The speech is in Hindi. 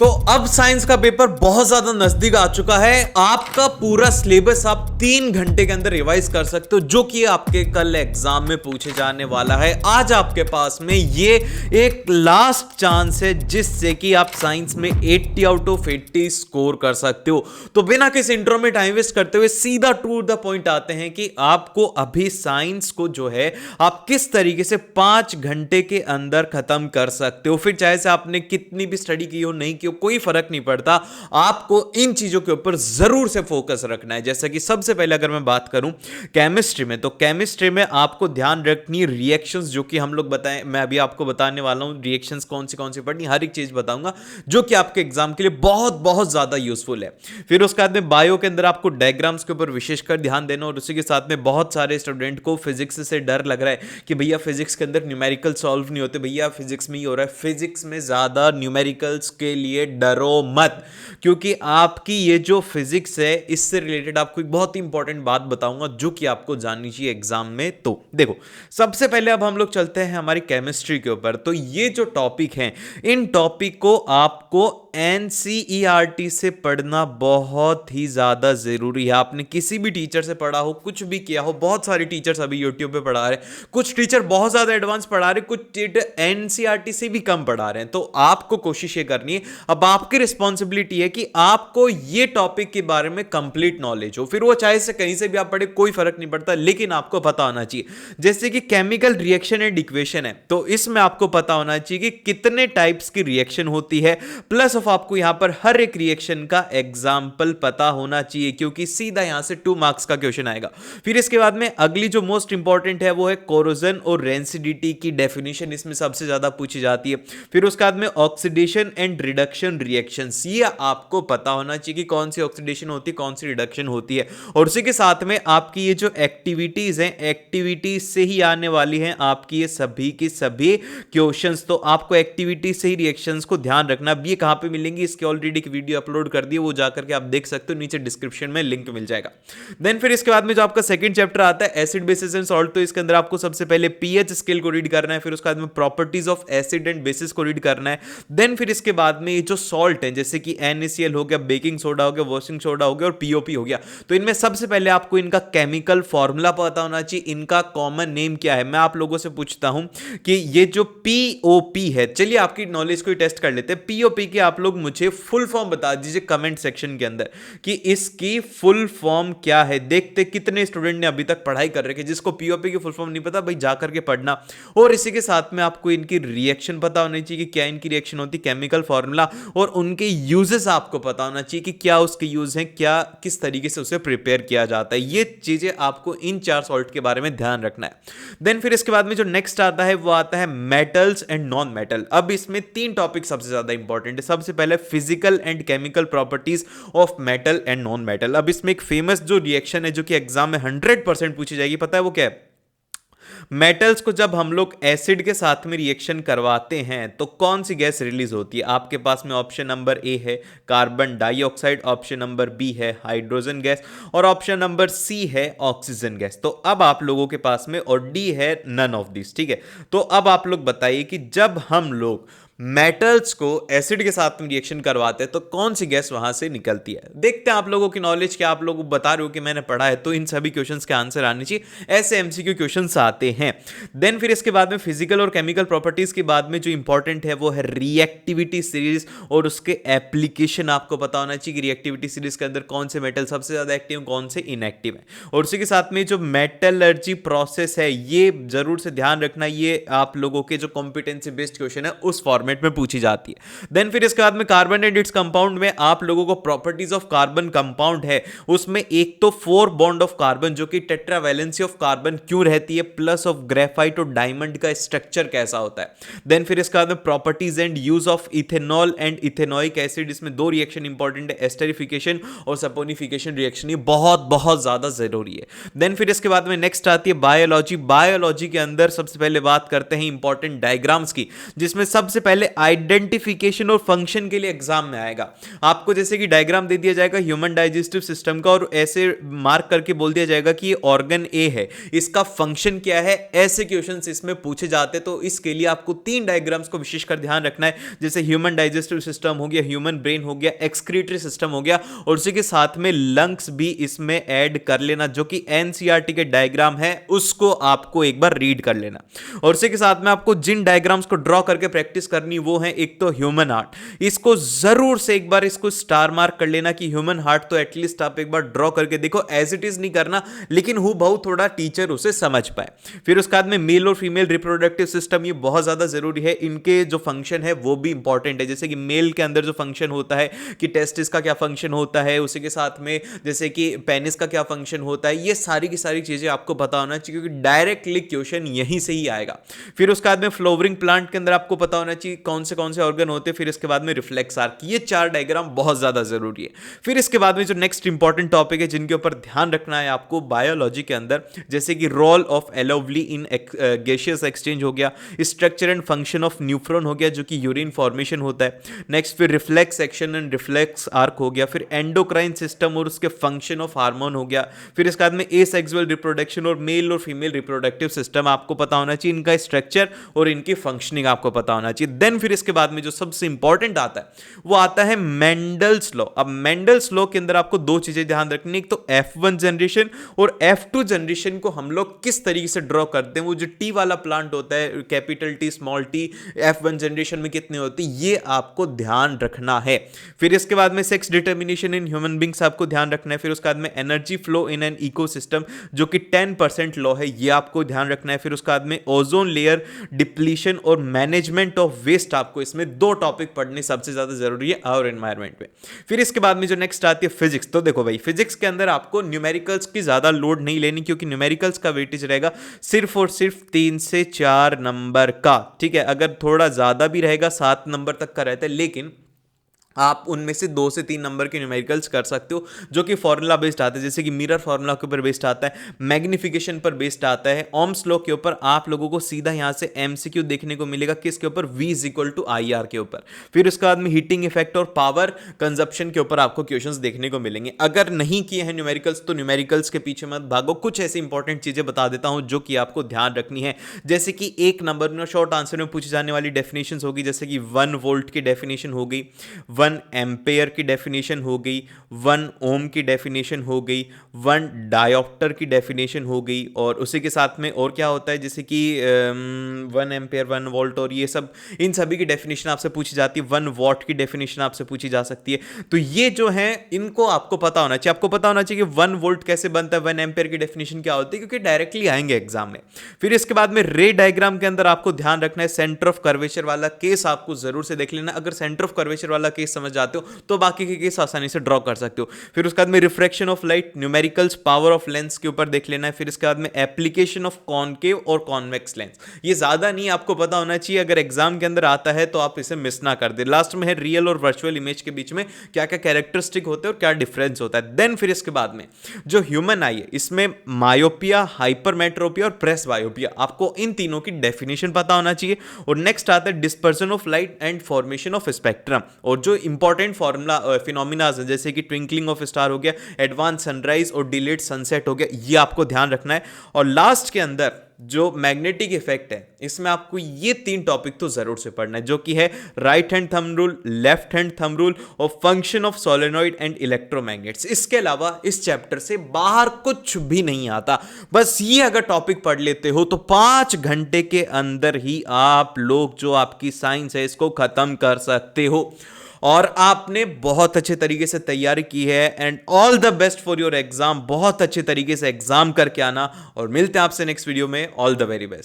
तो अब साइंस का पेपर बहुत ज्यादा नजदीक आ चुका है। आपका पूरा सिलेबस आप 3 घंटे के अंदर रिवाइज कर सकते हो, जो कि आपके कल एग्जाम में पूछे जाने वाला है। आज आपके पास में ये एक लास्ट चांस है जिससे कि आप साइंस में 80 आउट ऑफ 80 स्कोर कर सकते हो। तो बिना किसी इंट्रो में टाइम वेस्ट करते हुए सीधा टू द पॉइंट आते हैं कि आपको अभी साइंस को जो है आप किस तरीके से 5 घंटे के अंदर खत्म कर सकते हो। फिर चाहे से आपने कितनी भी स्टडी की हो नहीं की, कोई फर्क नहीं पड़ता, आपको इन चीजों के ऊपर जरूर से फोकस रखना है। जैसा कि सबसे पहले अगर मैं बात करूं केमिस्ट्री में, तो केमिस्ट्री में आपको ध्यान रखनी रिएक्शंस, जो कि हम लोग बताएं, मैं अभी आपको बताने वाला हूं रिएक्शंस कौन सी पढ़नी, हर एक चीज बताऊंगा जो कि आपके एग्जाम के लिए बहुत बहुत ज्यादा यूजफुल है। फिर उसके बाद में बायो के अंदर आपको डायग्राम्स के ऊपर विशेषकर ध्यान देना, और उसी के साथ में बहुत सारे स्टूडेंट को फिजिक्स से डर लग रहा है कि भैया फिजिक्स के अंदर न्यूमेरिकल सॉल्व नहीं होते, भैया फिजिक्स में ही हो रहा है। फिजिक्स में ज्यादा न्यूमेरिकल्स के लिए डरो मत, क्योंकि आपकी ये जो फिजिक्स है इससे रिलेटेड आपको एक बहुत ही इंपॉर्टेंट बात बताऊंगा जो कि आपको जाननी चाहिए एग्जाम में। तो देखो, सबसे पहले अब हम लोग चलते हैं हमारी केमिस्ट्री के ऊपर। तो ये जो टॉपिक हैं, इन टॉपिक को आपको एनसीईआरटी से पढ़ना बहुत ही ज्यादा जरूरी है। आपने किसी भी टीचर से पढ़ा हो, कुछ भी किया हो, बहुत सारे टीचर्स अभी यूट्यूब पे पढ़ा रहे हैं, कुछ टीचर बहुत ज्यादा एडवांस पढ़ा रहे हैं, कुछ टीचर एनसीईआरटी से भी कम पढ़ा रहे हैं। तो आपको कोशिश ये करनी है, अब आपकी रिस्पॉन्सिबिलिटी है कि आपको ये टॉपिक के बारे में कंप्लीट नॉलेज हो। फिर वो चाहे से कहीं से भी आप पढ़े, कोई फर्क नहीं पड़ता, लेकिन आपको पता होना चाहिए। जैसे कि केमिकल रिएक्शन एंड इक्वेशन है, तो इसमें आपको पता होना चाहिए कि कितने टाइप्स की रिएक्शन होती है, प्लस ऑफ आपको यहां पर हर एक रिएक्शन का एग्जाम्पल पता होना चाहिए, क्योंकि सीधा यहां से 2 मार्क्स का क्वेश्चन आएगा। फिर इसके बाद में अगली जो मोस्ट इंपॉर्टेंट है वो है कोरोजन और रेंसिडिटी की डेफिनेशन, इसमें सबसे ज्यादा पूछी जाती है। फिर उसके बाद में ऑक्सीडेशन एंड रिडक्शन रिएक्शंस, ये आपको पता होना चाहिए कि कौन सी ऑक्सीडेशन होती है, कौन सी रिडक्शन होती है। और उसी के साथ में आपकी ये जो एक्टिविटीज हैं, एक्टिविटीज से ही आने वाली हैं आपकी ये सभी की सभी क्वेश्चंस। तो आपको एक्टिविटीज से ही रिएक्शंस को ध्यान रखना। अब ये कहां पे मिलेंगी, इसकी ऑलरेडी एक वीडियो अपलोड कर दी है, वो जाकर के आप देख सकते हो, नीचे डिस्क्रिप्शन में लिंक मिल जाएगा। देन फिर इसके बाद में जो आपका सेकंड चैप्टर आता है एसिड बेसिस एंड सॉल्ट, तो इसके अंदर आपको सबसे पहले पीएच स्केल को रीड करना है, फिर उसके बाद में properties of acid and bases को रीड करना है। देन फिर इसके बाद में ये जो सॉल्ट है, जैसे कि NaCl हो गया, बेकिंग सोडा हो गया, वॉशिंग सोडा हो गया और पीओपी हो गया, तो इनमें सबसे पहले आपको इनका केमिकल फॉर्मूला पता होना चाहिए, इनका कॉमन नेम क्या है। मैं आप लोगों से पूछता हूं कि ये जो पीओपी है, चलिए आपकी नॉलेज को टेस्ट कर लेते हैं। पीओपी की आप लोग मुझे फुल फॉर्म बता दीजिए कमेंट सेक्शन के अंदर कि इसकी फुल फॉर्म क्या है। देखते कितने स्टूडेंट ने अभी तक पढ़ाई कर रखे, जिसको पीओपी की फुल फॉर्म नहीं पता भाई जाकर के पढ़ना। और इसी के साथ में आपको इनकी रिएक्शन पता होनी चाहिए कि क्या इनकी रिएक्शन होती है, केमिकल फॉर्मूला, और उनके यूजेस आपको पता होना चाहिए कि क्या उसके यूज हैं, क्या किस तरीके से उसे प्रिपेयर किया जाता है। ये चीजें आपको इन 4 सॉल्ट के बारे में ध्यान रखना है। देन फिर इसके बाद में जो नेक्स्ट आता है वो आता है मेटल्स एंड नॉन मेटल। अब इसमें 3 टॉपिक सबसे ज्यादा इंपॉर्टेंट है। सबसे पहले physical and chemical properties of metal and non metal. अब इसमें एक फेमस जो रिएक्शन है जो कि एग्जाम में 100% पूछी जाएगी, पता है वो क्या है? मेटल्स को जब हम लोग एसिड के साथ में रिएक्शन करवाते हैं तो कौन सी गैस रिलीज होती है? आपके पास में ऑप्शन नंबर ए है carbon dioxide, option number B है हाइड्रोजन गैस, और ऑप्शन नंबर सी है ऑक्सीजन गैस। तो अब आप लोगों के पास में, और डी है नन ऑफ दिस, ठीक है। तो अब आप लोग बताइए कि जब हम लोग मेटल्स को एसिड के साथ में रिएक्शन करवाते हैं तो कौन सी गैस वहां से निकलती है? देखते हैं आप लोगों की नॉलेज क्या, आप लोग बता रहे हो कि मैंने पढ़ा है, तो इन सभी क्वेश्चंस के आंसर आने चाहिए, ऐसे एमसीक्यू क्वेश्चंस आते हैं। देन फिर इसके बाद में फिजिकल और केमिकल प्रॉपर्टीज के बाद में जो इंपॉर्टेंट है वो है रिएक्टिविटी सीरीज, और उसके एप्लीकेशन आपको पता होना चाहिए कि रिएक्टिविटी सीरीज के अंदर कौन से मेटल सबसे ज्यादा एक्टिव, कौन से इनएक्टिव है। और उसी के साथ में जो मेटलर्जी प्रोसेस है, ये जरूर से ध्यान रखना, ये आप लोगों के जो कॉम्पिटेंसी बेस्ड क्वेश्चन है उस फॉर्मेट में पूछी जाती है। देन फिर इसके बाद में कार्बन एंड इट्स कंपाउंड में आप लोगों को प्रॉपर्टीज ऑफ कार्बन कंपाउंड है, उसमें एक तो 4 बॉन्ड ऑफ कार्बन, जो कि टेट्रावैलेंसी ऑफ कार्बन क्यों रहती है, प्लस ऑफ ग्रेफाइट और डायमंड का स्ट्रक्चर कैसा होता है। देन फिर इसके बाद में properties and use of ethanol and ethanoic acid, इसमें 2 रिएक्शन इंपॉर्टेंट है, एस्टरिफिकेशन और सपोनिफिकेशन रिएक्शन, ये बहुत बहुत ज्यादा जरूरी है। देन फिर इसके बाद में नेक्स्ट आती है बायोलॉजी। बायोलॉजी के अंदर सबसे पहले बात करते हैं इंपॉर्टेंट डायग्राम्स की, जिसमें सबसे पहले पहले आइडेंटिफिकेशन और फंक्शन के लिए एग्जाम में आएगा। आपको जैसे कि डायग्राम दे दिया जाएगा ह्यूमन डाइजेस्टिव सिस्टम का और ऐसे मार्क करके बोल दिया जाएगा कि ये ऑर्गन ए है, इसका फंक्शन क्या है, ऐसे क्वेश्चंस इसमें पूछे जाते। तो इसके लिए आपको 3 डायग्राम्स को विशेषकर ध्यान रखना है, जैसे ह्यूमन डाइजेस्टिव सिस्टम हो गया, ह्यूमन ब्रेन हो गया, एक्सक्रीटरी सिस्टम हो गया, और उसी के साथ में लंग्स भी इसमें ऐड कर लेना, जो कि एनसीईआरटी के डायग्राम है उसको आपको एक बार रीड कर लेना। और उसी के साथ में आपको जिन डायग्राम्स को ड्रॉ करके प्रैक्टिस करनी वो है, एक तो ह्यूमन हार्ट, इसको जरूर से एक बार इसको स्टार मार्क कर लेना कि ह्यूमन हार्ट तो एटलीस्ट आप एक बार ड्रॉ करके देखो, एज इट इज नहीं करना, लेकिन हूँ बहु थोड़ा टीचर उसे समझ पाए। फिर उसके बाद में मेल और फीमेल रिप्रोडक्टिव सिस्टम, ये बहुत ज्यादा जरूरी है, इनके जो फंक्शन है वो भी इंपॉर्टेंट है। जैसे कि मेल के अंदर जो फंक्शन होता है कि टेस्टिस का क्या फंक्शन होता है, उसी के साथ में जैसे कि पेनिस का क्या फंक्शन होता है, ये सारी की सारी चीजें आपको पता होना चाहिए, क्योंकि डायरेक्टली क्वेश्चन यहीं से ही आएगा। फिर उसके बाद में फ्लोवरिंग प्लांट के अंदर आपको पता होना चाहिए कौन से ऑर्गन होते हैं। फिर इसके बाद में रिफ्लेक्स आर्क, ये 4 डायग्राम बहुत ज्यादा जरूरी है। फिर इसके बाद में जो नेक्स्ट इंपॉर्टेंट टॉपिक है जिनके ऊपर ध्यान रखना है आपको बायोलॉजी के अंदर, जैसे कि role of alveoli in gaseous exchange हो गया, structure and function of nephron हो गया जो कि यूरिन फॉर्मेशन होता है। नेक्स्ट फिर reflex action and reflex arc हो गया, फिर एंडोक्राइन सिस्टम और उसके फंक्शन ऑफ हार्मोन हो गया। फिर इसके बाद में एसेक्सुअल रिप्रोडक्शन और मेल और फीमेल रिप्रोडक्टिव सिस्टम आपको पता होना चाहिए, इनका स्ट्रक्चर और इनकी फंक्शनिंग आपको पता होना चाहिए। देन फिर इसके बाद में जो सबसे इंपॉर्टेंट आता है वो आता है मेंडल्स लॉ। अब मेंडल्स लॉ के अंदर आपको 2 चीजें ध्यान रखनी, एक तो F1 जनरेशन और F2 जनरेशन को हम लोग किस तरीके से ड्रॉ करते हैं। वो जो टी वाला प्लांट होता है, capital T small T, F1 generation में कितनी होती है, ये आपको ध्यान रखना है। फिर इसके बाद में sex determination in human beings आपको ध्यान रखना है। फिर उसके बाद में energy flow in an ecosystem जो कि 10% लॉ है, ये आपको ध्यान रखना है। फिर उसके बाद में ओजोन लेयर डिप्लीशन और मैनेजमेंट ऑफ वेस्ट, आपको इसमें 2 टॉपिक पढ़ने सबसे ज्यादा जरूरी है और एनवायरमेंट में। फिर इसके बाद में जो नेक्स्ट आती है फिजिक्स। तो देखो भाई, फिजिक्स के अंदर आपको न्यूमेरिकल्स की ज्यादा लोड नहीं लेनी, क्योंकि न्यूमेरिकल्स का वेटेज रहेगा सिर्फ और सिर्फ 3 से 4 नंबर का, ठीक है। अगर थोड़ा ज्यादा भी रहेगा 7 नंबर तक का रहता है, लेकिन आप उनमें से 2 से 3 नंबर के न्यूमेरिकल्स कर सकते हो जो कि फॉर्मूला बेस्ड आते हैं, जैसे कि मिरर फॉर्मूला के ऊपर बेस्ड आता है, मैग्निफिकेशन पर बेस्ड आता है, ओम्स लॉ के ऊपर आप लोगों को सीधा यहां से एमसीक्यू देखने को मिलेगा, किसके ऊपर, V = IR के ऊपर। फिर उसके बाद में हीटिंग इफेक्ट और पावर कंजप्शन के ऊपर आपको क्वेश्चंस देखने को मिलेंगे। अगर नहीं किए हैं न्यूमेरिकल्स तो न्यूमेरिकल्स के पीछे मत भागो, कुछ ऐसी इंपॉर्टेंट चीजें बता देता हूं जो कि आपको ध्यान रखनी है। जैसे कि 1 नंबर में शॉर्ट आंसर में पूछी जाने वाली डेफिनेशन होगी, जैसे कि 1 वोल्ट की डेफिनेशन हो गई, 1 एम्पेयर की डेफिनेशन हो गई, 1 ओम की डेफिनेशन हो गई, 1 डायोप्टर की डेफिनेशन हो गई, और उसी के साथ में और क्या होता है, जैसे कि 1 एम्पेयर, 1 वोल्ट, और ये सब, इन सभी की डेफिनेशन आपसे पूछी जाती है। 1 वॉट की डेफिनेशन आपसे पूछी जा सकती है। तो ये जो है इनको आपको पता होना चाहिए। आपको पता होना चाहिए कि 1 वोल्ट कैसे बनता है, 1 एम्पेयर की डेफिनेशन क्या होती है, क्योंकि डायरेक्टली आएंगे एग्जाम में। फिर इसके बाद में रे डायग्राम के अंदर आपको ध्यान रखना है, सेंटर ऑफ कर्वेचर वाला केस आपको जरूर से देख लेना। अगर सेंटर ऑफ कर्वेचर वाला केस समझ जाते हो तो बाकी के केस आसानी से ड्रॉ कर सकते हो। फिर उसके बाद में refraction of light, numericals, power of lens के ऊपर देख लेना है। फिर इसके बाद में एप्लीकेशन ऑफ कॉनकेव और कॉन्वेक्स लेंस, ये ज्यादा नहीं आपको पता होना चाहिए, अगर एग्जाम के अंदर आता है तो आप इसे मिस ना कर दे। लास्ट में है रियल और वर्चुअल इमेज के बीच में क्या क्या कैरेक्टरिस्टिक होते हैं और क्या डिफरेंस होता है। देन फिर इसके बाद में जो ह्यूमन आई है, इसमें मायोपिया, हाइपरमेट्रोपिया और प्रेस बायोपिया, आपको इन तीनों की डेफिनेशन पता होना चाहिए। और नेक्स्ट आता है dispersion of light and formation of spectrum, और जो इंपॉर्टेंट फॉर्मूला फिनोमिना जैसे कि ट्विंकलिंग ऑफ स्टार हो गया, एडवांस सनराइज और डिलेड सनसेट हो गया, ये आपको ध्यान रखना है। और लास्ट के अंदर जो मैग्नेटिक इफेक्ट है, इसमें आपको ये 3 टॉपिक तो जरूर से पढ़ना है, जो कि है right hand thumb rule, left hand thumb rule और function of solenoid and electromagnets. इसके अलावा इस चैप्टर से बाहर कुछ भी नहीं आता। बस ये अगर टॉपिक पढ़ लेते हो तो 5 घंटे के अंदर ही आप लोग जो आपकी साइंस है इसको खत्म कर सकते हो। और आपने बहुत अच्छे तरीके से तैयारी की है, and all the best for your exam. बहुत अच्छे तरीके से एग्जाम करके आना, और मिलते हैं आपसे नेक्स्ट वीडियो में। All the very best.